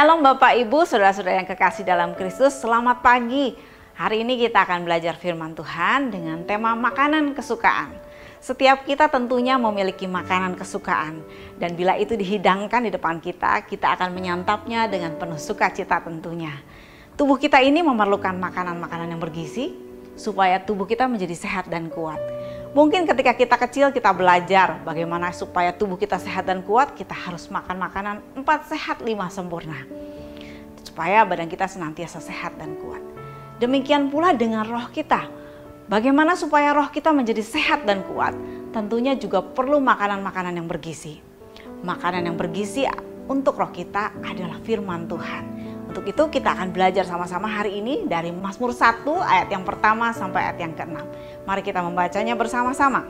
Shalom Bapak Ibu, saudara-saudara yang kekasih dalam Kristus, selamat pagi. Hari ini kita akan belajar firman Tuhan dengan tema makanan kesukaan. Setiap kita tentunya memiliki makanan kesukaan, dan bila itu dihidangkan di depan kita, kita akan menyantapnya dengan penuh sukacita tentunya. Tubuh kita ini memerlukan makanan-makanan yang bergizi, supaya tubuh kita menjadi sehat dan kuat. Mungkin ketika kita kecil kita belajar bagaimana supaya tubuh kita sehat dan kuat, kita harus makan makanan 4 sehat 5 sempurna. Supaya badan kita senantiasa sehat dan kuat. Demikian pula dengan roh kita. Bagaimana supaya roh kita menjadi sehat dan kuat? Tentunya juga perlu makanan-makanan yang bergizi. Makanan yang bergizi untuk roh kita adalah firman Tuhan. Untuk itu kita akan belajar sama-sama hari ini dari Mazmur 1 ayat yang pertama sampai ayat yang ke-6. Mari kita membacanya bersama-sama.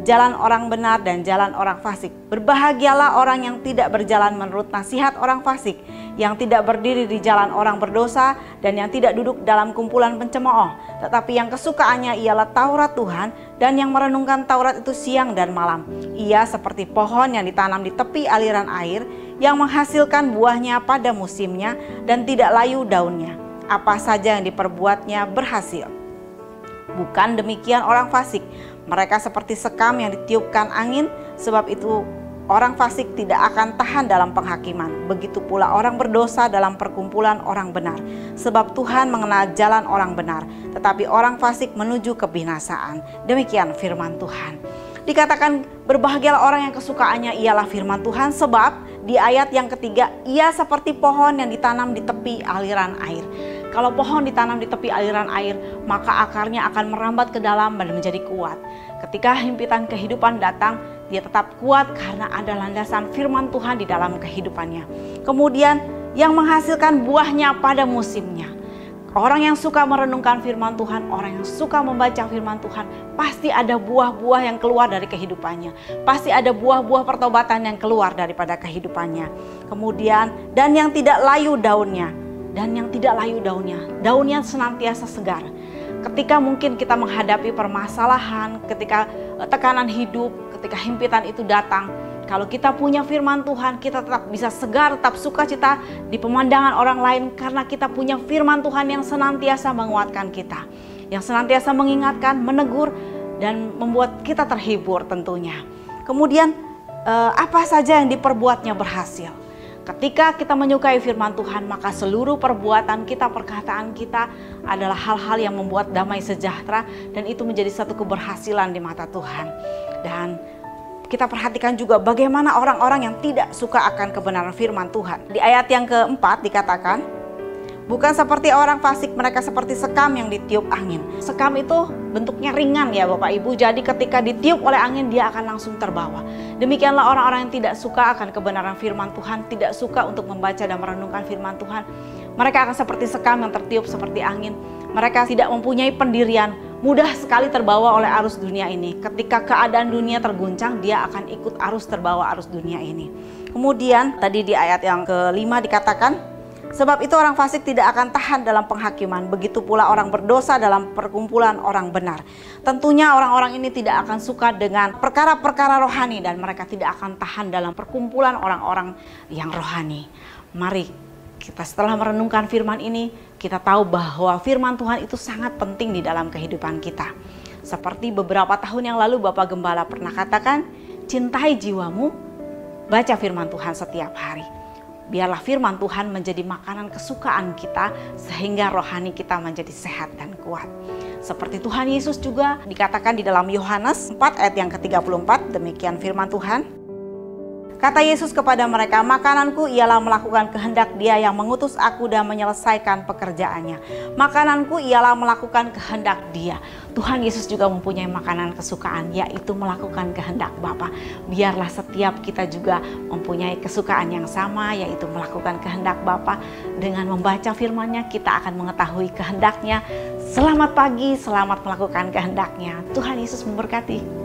Jalan orang benar dan jalan orang fasik. Berbahagialah orang yang tidak berjalan menurut nasihat orang fasik, yang tidak berdiri di jalan orang berdosa, dan yang tidak duduk dalam kumpulan pencemooh. Tetapi yang kesukaannya ialah Taurat Tuhan, dan yang merenungkan Taurat itu siang dan malam. Ia seperti pohon yang ditanam di tepi aliran air, yang menghasilkan buahnya pada musimnya dan tidak layu daunnya. Apa saja yang diperbuatnya berhasil. Bukan demikian orang fasik. Mereka seperti sekam yang ditiupkan angin, sebab itu orang fasik tidak akan tahan dalam penghakiman. Begitu pula orang berdosa dalam perkumpulan orang benar. Sebab Tuhan mengenal jalan orang benar, tetapi orang fasik menuju kebinasaan. Demikian firman Tuhan. Dikatakan berbahagialah orang yang kesukaannya ialah firman Tuhan, sebab di ayat yang ketiga, ia seperti pohon yang ditanam di tepi aliran air. Kalau pohon ditanam di tepi aliran air, maka akarnya akan merambat ke dalam dan menjadi kuat. Ketika himpitan kehidupan datang, dia tetap kuat karena ada landasan firman Tuhan di dalam kehidupannya. Kemudian yang menghasilkan buahnya pada musimnya. Orang yang suka merenungkan firman Tuhan, orang yang suka membaca firman Tuhan, pasti ada buah-buah yang keluar dari kehidupannya. Pasti ada buah-buah pertobatan yang keluar daripada kehidupannya. Kemudian, dan yang tidak layu daunnya. Dan yang tidak layu daunnya. Daunnya senantiasa segar. Ketika mungkin kita menghadapi permasalahan, ketika tekanan hidup, ketika himpitan itu datang, kalau kita punya firman Tuhan, kita tetap bisa segar, tetap sukacita di pemandangan orang lain karena kita punya firman Tuhan yang senantiasa menguatkan kita, yang senantiasa mengingatkan, menegur, dan membuat kita terhibur tentunya. Kemudian apa saja yang diperbuatnya berhasil. Ketika kita menyukai firman Tuhan, maka seluruh perbuatan kita, perkataan kita adalah hal-hal yang membuat damai sejahtera, dan itu menjadi satu keberhasilan di mata Tuhan. Dan kita perhatikan juga bagaimana orang-orang yang tidak suka akan kebenaran firman Tuhan. Di ayat yang keempat dikatakan, bukan seperti orang fasik, mereka seperti sekam yang ditiup angin. Sekam itu bentuknya ringan ya Bapak Ibu, jadi ketika ditiup oleh angin dia akan langsung terbawa. Demikianlah orang-orang yang tidak suka akan kebenaran firman Tuhan, tidak suka untuk membaca dan merenungkan firman Tuhan. Mereka akan seperti sekam yang tertiup seperti angin. Mereka tidak mempunyai pendirian, mudah sekali terbawa oleh arus dunia ini. Ketika keadaan dunia terguncang, dia akan ikut terbawa arus dunia ini. Kemudian tadi di ayat yang kelima dikatakan, sebab itu orang fasik tidak akan tahan dalam penghakiman, begitu pula orang berdosa dalam perkumpulan orang benar. Tentunya orang-orang ini tidak akan suka dengan perkara-perkara rohani, dan mereka tidak akan tahan dalam perkumpulan orang-orang yang rohani. Mari kita setelah merenungkan firman ini, kita tahu bahwa firman Tuhan itu sangat penting di dalam kehidupan kita. Seperti beberapa tahun yang lalu Bapak Gembala pernah katakan, cintai jiwamu, baca firman Tuhan setiap hari. Biarlah firman Tuhan menjadi makanan kesukaan kita, sehingga rohani kita menjadi sehat dan kuat. Seperti Tuhan Yesus juga dikatakan di dalam Yohanes 4 ayat yang ke-34, demikian firman Tuhan. Kata Yesus kepada mereka, makananku ialah melakukan kehendak Dia yang mengutus aku dan menyelesaikan pekerjaannya. Makananku ialah melakukan kehendak Dia. Tuhan Yesus juga mempunyai makanan kesukaan, yaitu melakukan kehendak Bapa. Biarlah setiap kita juga mempunyai kesukaan yang sama, yaitu melakukan kehendak Bapa. Dengan membaca firman-Nya, kita akan mengetahui kehendak-Nya. Selamat pagi, selamat melakukan kehendak-Nya. Tuhan Yesus memberkati.